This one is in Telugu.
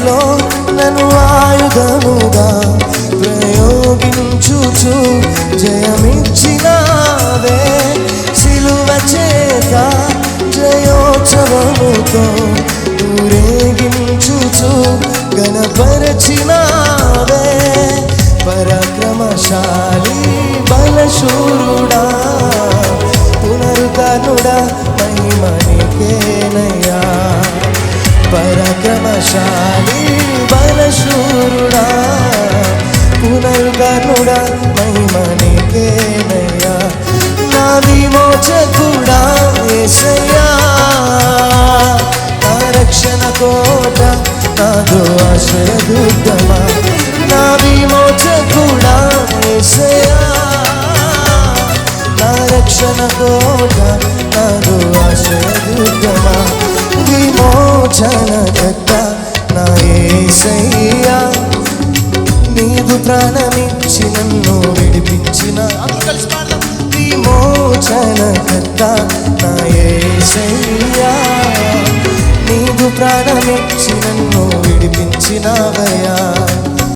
చేతిలో నన్ను ఆయుధముగా ప్రయోగించుచు జయమిచ్చినావే. సిలువ చేత జయోత్సవముతో ఊరేగించుచు గణపరచినావే. పరాక్రమశాలి బలశూరుడా పునరుద్ధరుడా మహిమ నీకేనయ్యా. పరాక్రమశాలి బలశూరుడా పునరుద్ధరుడా మహిమ నీకేనయ్యా. నా విమోచకుడా యేసయ్యా, నా రక్షణ కోట నాదో ఆశ్రయదుర్గమా. నా విమోచకుడా యేసయ్యా, నా రక్షణ కోట నాదో ఆశ్రయదుర్గమా. విమోచనకర్త నా యేసయ్యా, నీదు ప్రాణమిచ్చి నన్ను విడిపించిన విమోచనకర్త నా యేసయ్యా, నీదు ప్రాణమిచ్చి నన్ను విడిపించినవయ్యా.